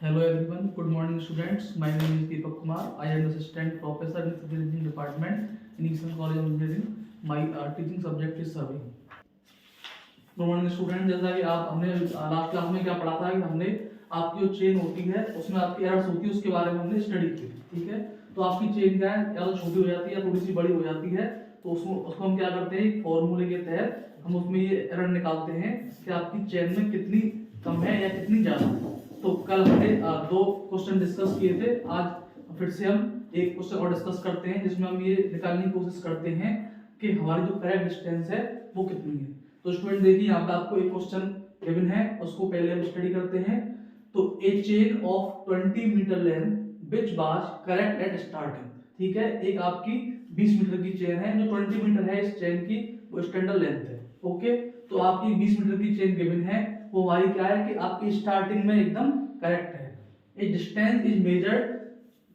Hello everyone, good morning students. My name is Deepak Kumar. I am assistant professor in civil engineering department in Eastern College of Engineering. My teaching subject is surveying. Good morning student. जैसा कि आप हमने last class में क्या पढ़ा था कि हमने आपकी जो चेन होती है उसमें आपकी एरर्स होती है उसके बारे में हमने स्टडी की। ठीक है, तो आपकी चेन क्या है, या तो छोटी हो जाती है या थोड़ी सी बड़ी हो जाती है, तो उसको हम क्या करते हैं, फॉर्मूले के तहत हम उसमें ये एरर निकालते हैं कि आपकी चेन में कितनी कम है या कितनी ज्यादा है। तो कल हमने दो क्वेश्चन डिस्कस किए थे, आज फिर से हम एक क्वेश्चन और डिस्कस करते हैं जिसमें हम ये निकालने की कोशिश करते हैं कि हमारी जो करेक्ट डिस्टेंस है वो कितनी है। तो स्टूडेंट देखिए, यहाँ पे आपको एक क्वेश्चन गिवन है, उसको पहले हम स्टडी करते हैं। तो a chain of 20 metre length which was correct at starting. ठीक है, एक आपकी 20 मीटर की चेन है, जो 20 मीटर है इस चेन की वो स्टैंडर्ड लेंथ है। ओके, तो आपकी 20 मीटर की चेन गिवन है, वो हमारी क्या है कि आपकी स्टार्टिंग में एकदम करेक्ट है। ए distance is measured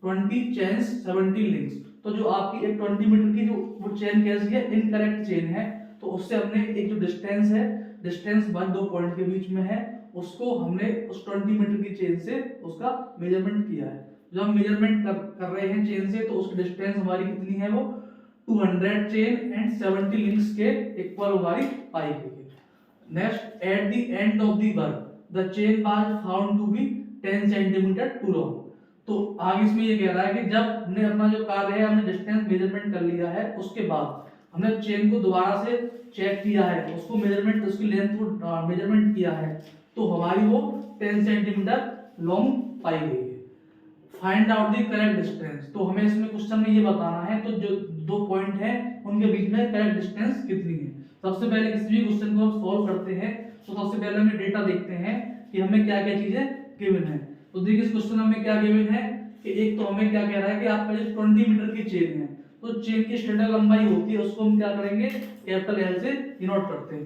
20 chains 70 links. तो जो आपकी एक 20 मीटर की जो वो चेन कैसी है, इनकरेक्ट चेन है, तो उससे हमने एक जो डिस्टेंस है, डिस्टेंस वन दो पॉइंट के बीच में है, उसको हमने उस 20 मीटर की चेन से उसका मेजरमेंट किया है। जब हम मेजरमेंट कर रहे हैं चेन से, तो उसकी डिस्टेंस हमारी कितनी है, वो 200 चेन एंड 70 लिंक्स के इक्वल हमारी पाई गई है। Next, at the end of the work the chain was found to be 10 centimetre too long. तो आगे इसमें ये कह रहा है कि जब हमने अपना जो कार्य है, हमने डिस्टेंस मेजरमेंट कर लिया है, उसके बाद हमने चेन को दोबारा से चेक किया है, उसको मेजरमेंट, उसकी लेंथ को मेजरमेंट किया है, तो हमारी वो 10 सेंटीमीटर लॉन्ग पाई गई है। Find out the correct distance. तो हमें इसमें क्वेश्चन में ये बताना है, तो जो दो पॉइंट है उनके बीच में करेक्ट डिस्टेंस कितनी है। सबसे पहले किसी भी क्वेश्चन को हम सॉल्व करते हैं, तो सबसे पहले हमें डेटा देखते हैं कि हमें क्या क्या चीजें गिवन है। तो देखिए इस क्वेश्चन में हमें क्या गिवन है कि एक तो हमें क्या कह रहा है कि आपका जो 20 मीटर की चेन है, तो चेन की स्टैंडर्ड लंबाई होती है, उसको हम क्या करेंगे, कैपिटल एल से डिनोट करते हैं।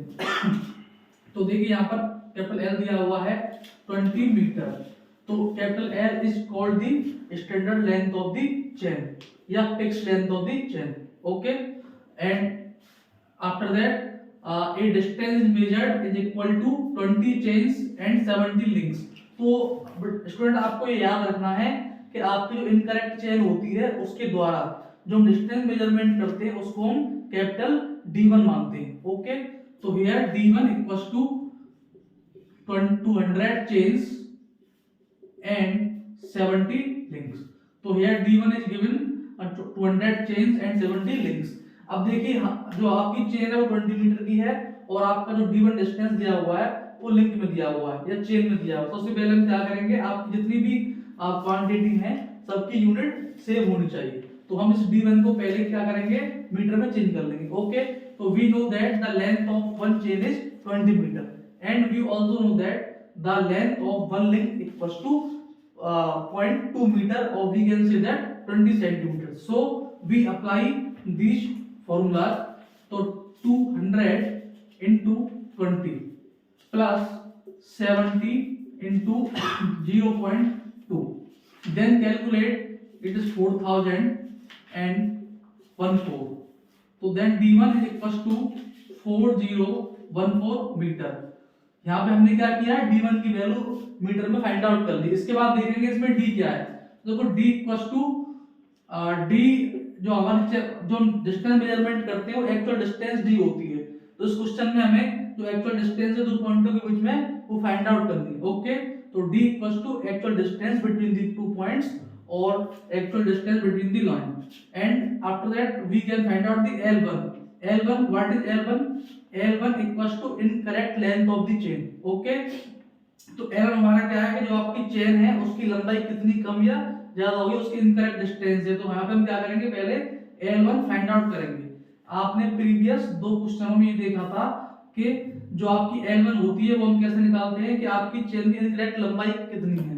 तो देखिए यहाँ पर कैपिटल एल दिया हुआ है 20 मीटर, तो capital L is called the standard length of the chain या fixed length of the chain. Okay, and after that a distance is measured is equal to 20 chains and 70 links। तो student आपको ये याद रखना है कि आपकी जो इनकरेक्ट चेन होती है उसके द्वारा जो हम डिस्टेंस मेजरमेंट करते हैं उसको हम कैपिटल D1 मानते हैं। ओके, तो here D1 equals to 200 chains and 70 links. तो here D1 is given 200 chains and 70 links. अब देखिए जो आपकी चेन है वो 20 मीटर की है और आपका जो D1 डिस्टेंस दिया हुआ है वो लिंक में दिया हुआ है या चेन में दिया हुआ है। सबसे पहले हम क्या करेंगे, आपकी जितनी भी क्वांटिटी है सबकी यूनिट सेम होनी चाहिए, तो हम इस D1 को पहले क्या करेंगे, मीटर में चेंज कर लेंगे। ओके, तो we know that the length of one chain is 20 metre and we also know that the length of one link equals to 0.2 metre और we can say that 20 centimetre. So we apply this formula. तो 200 into 20 plus 70 into 0.2, then calculate it is 4014। तो then D1 is equals to 4014 metre. यहाँ पे हमने क्या किया है, D1 की वैल्यू मीटर में फाइंड आउट कर ली। इसके बाद देखेंगे इसमें D क्या है। देखो D इक्वल्स टू D जो हमारे जो डिस्टेंस मेजरमेंट करते हैं वो एक्चुअल डिस्टेंस D होती है। तो इस क्वेश्चन में हमें जो एक्चुअल डिस्टेंस है दो पॉइंटों के बीच में वो फाइंड आउट करनी है। ओके, तो D equals to actual distance between the two points और actual distance between the line, and after that we can find out the L1। L1 what is L1? L1 equals to incorrect length of the chain. Okay, तो L1 हमारा क्या है कि जो आपकी chain है उसकी लंबाई कितनी कम या ज्यादा होगी, उसकी इनकरेक्ट डिस्टेंस है। तो यहाँ पे हम क्या करेंगे, पहले L1 फाइंड आउट करेंगे। आपने प्रीवियस दो क्वेश्चनों में ये देखा था कि जो आपकी L1 होती है वो हम कैसे निकालते हैं कि आपकी चेन की इनकरेक्ट लंबाई कितनी है।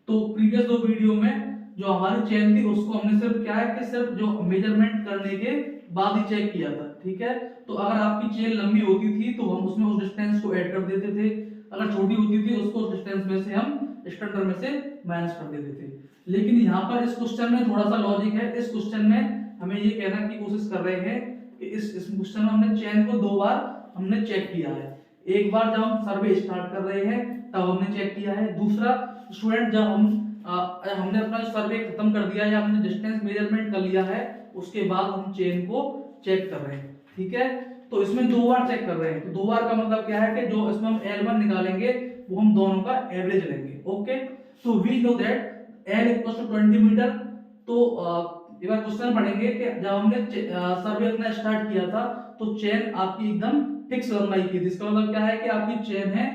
तो प्रीवियस दो वीडियो में जो हमारी चेन थी उसको हमने सिर्फ क्या है कि सिर्फ जो मेजरमेंट करने के बाद ही चेक किया था। ठीक है, तो अगर आपकी चेन लंबी होती थी तो हम उसमें उस डिस्टेंस को ऐड कर देते थे, अगर छोटी होती थी उसको उस डिस्टेंस में से हम स्टैंडर्ड में से माइनस कर देते थे। लेकिन यहाँ पर इस क्वेश्चन में थोड़ा सा लॉजिक है। इस क्वेश्चन में हमें ये कहना की कोशिश कर रहे हैं कि इस क्वेश्चन में हमने चेन को दो बार हमने चेक किया है। एक बार जब हम सर्वे स्टार्ट कर रहे हैं तब हमने चेक किया है। दूसरा स्टूडेंट, जब हमने अपना सर्वे खत्म कर दिया या हमने डिस्टेंस मेजरमेंट कर लिया है, उसके बाद हम चेन को चेक कर रहे हैं, ठीक है। तो इसमें 2 बार चेक कर रहे हैं, तो 2 बार का मतलब क्या है कि जो इसमें हम L1 निकालेंगे वो हम दोनों का एवरेज लेंगे, ओके। तो we know that L = 20 metre. तो एक बार क्वेश्चन पढ़ेंगे कि जब हमने सर्वे अपना स्टार्ट किया था तो चेन आपकी एकदम फिक्स लंबाई की थी। इसका मतलब क्या है कि आपकी चेन है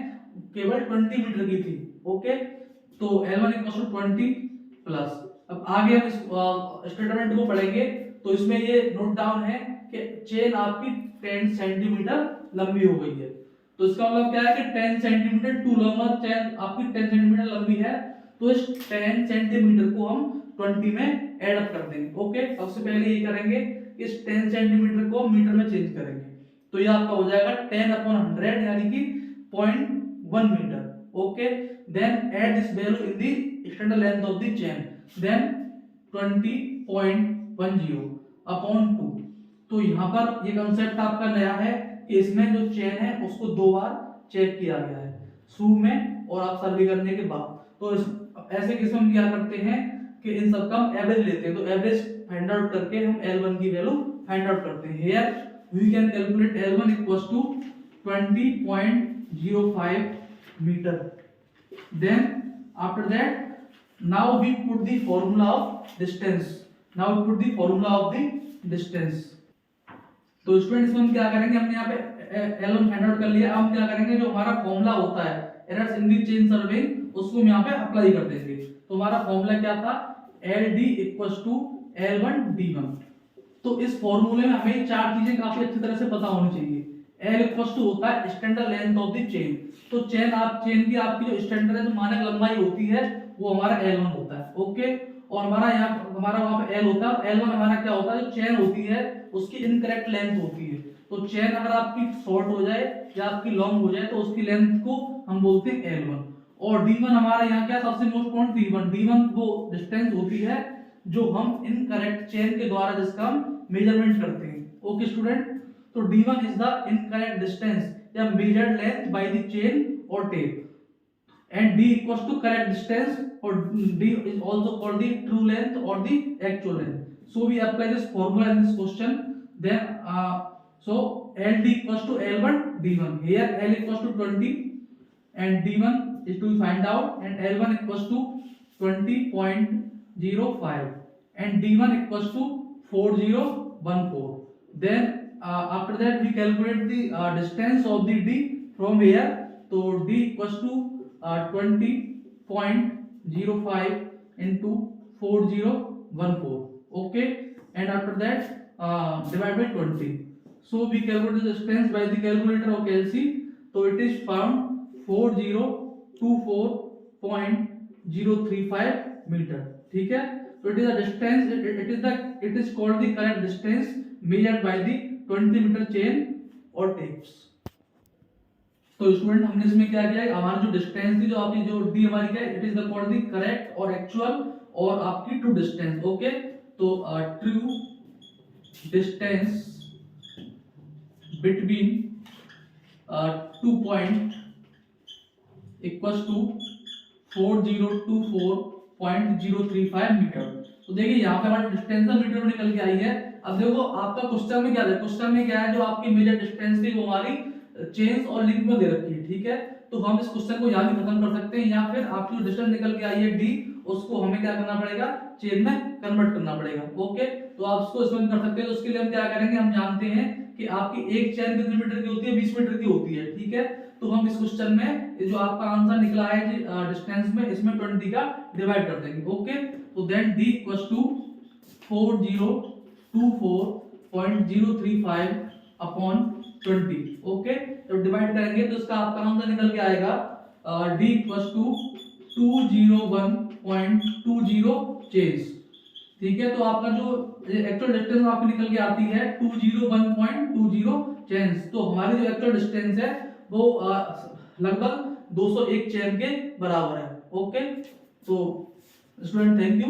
केवल 20 मीटर की थी, ओके। तो L1 = 20 प्लस, अब आगे हम इस स्टेटमेंट को पढ़ेंगे तो इसमें ये नोट डाउन है कि चेन आपकी 10 सेंटीमीटर लंबी हो गई है। तो इसका मतलब क्या है कि 10 सेंटीमीटर टू लॉन्गर चेन आपकी 10 सेंटीमीटर लंबी है, तो इस 10 सेंटीमीटर को हम 20 में ऐड अप कर देंगे, ओके। सबसे पहले ये करेंगे, इस 10 सेंटीमीटर को मीटर में चेंज करेंगे, तो ये आपका हो जाएगा 10/100 यानी कि 0.1 metre, okay. Then add this value in the standard length of the chain, then 20.10 upon 2। तो यहाँ पर ये कंसेप्ट आपका नया है कि इसमें जो चेन है उसको 2 बार चेक किया गया है, शुरू में और आप सर्वे करने के बाद। तो ऐसे केस में हम क्या करते हैं कि इन सब का हम एवरेज लेते हैं, तो एवरेज फाइंड आउट करके हम L1 की वैल्यू फाइंड आउट करते हैं। Here we can calculate L1 = 20.05 metre. Then after that now we put the formula of distance, now we put the formula of the distance। तो students इसमें हम क्या करेंगे, हमने यहाँ पे L1 फाइंड आउट कर लिया। अब हम क्या करेंगे, जो हमारा फॉर्मूला होता है errors in the chain serving, उसको हम यहाँ पे अप्लाई कर देंगे। तो हमारा फॉर्मूला क्या था, LD = L1 D1। तो इस फॉर्मूले में हमें 4 चीजें काफी अच्छी तरह से पता होनी चाहिए। L होता है standard length of the chain, तो चेन की आपकी जो स्टैंडर्ड है, जो मानक लंबाई होती है, वो हमारा L1 होता है, ओके। और हमारा वहां पे L होता है, और L1 हमारा क्या होता है, जो चेन होती है उसकी इनकरेक्ट लेंथ होती है। तो चेन अगर आपकी शॉर्ट हो जाए या आपकी लॉन्ग हो जाए तो उसकी लेंथ को हम बोलते हैं L1। और D1 हमारा यहाँ क्या सबसे मोस्ट पॉइंट D1 वो डिस्टेंस होती है जो हम इनकरेक्ट चेन के द्वारा जिसका हम मेजरमेंट करते हैं, ओके स्टूडेंट। तो D1 is the incorrect distance या measured length by the chain or tape, and D = correct distance, or D is also called the true length or the actual length. So we apply this formula in this question. Then so LD = L1 D1. Here L = 20 and D1 is to be find out, and L1 = 20.05 and D1 = 4014. Then after that we calculate the distance of the D from here. तो D = 20.05 into 4014, okay, and after that divide by 20. So we calculate the distance by the calculator of KLC. So it is found 4024.035 meter, ठीक है। So it is a distance, it is called the correct distance measured by the 20 meter chain or tapes। तो student हमने इसमें क्या किया है, हमारी जो डिस्टेंस थी, जो आपकी जो डी हमारी क्या है, it is the called the correct और एक्चुअल और आपकी ट्रू डिस्टेंस, ओके। तो true distance between 2 point equals to 4024.035 metre. तो देखिए यहाँ पे हमारी डिस्टेंस मीटर में निकल के आई है। अब देखो आपका क्वेश्चन में क्या है, क्वेश्चन में क्या है, जो आपकी मेजर डिस्टेंस थी वो हमारी चेन्स और लिंक में दे रखी है, ठीक है। तो हम इस क्वेश्चन को यहाँ भी खत्म कर सकते हैं, या फिर आपकी जो डिस्टेंस निकल के आई है डी, उसको हमें क्या करना पड़ेगा, चेन में कन्वर्ट करना पड़ेगा, ओके। तो आप इसको इसमें कर सकते हैं। तो उसके लिए हम क्या करेंगे, हम जानते हैं कि आपकी एक चेन कितने मीटर की होती है, 20 मीटर की होती है, ठीक है। तो हम इस क्वेश्चन में जो आपका आंसर निकला है डिस्टेंस में, इसमें 20 का डिवाइड कर देंगे, ओके। तो देन D = 4024.035 अपॉन 20, ओके। तो डिवाइड करेंगे तो इसका आपका आंसर निकल के आएगा D = 201.20 चेन्स, ठीक है। तो आपका जो एक्चुअल डिस्टेंस आपकी निकल के आती है 201.20 चेन्स। तो हमारी जो एक्चुअल डिस्टेंस है वो लगभग 201 चेन के बराबर है, ओके। तो स्टूडेंट थैंक यू।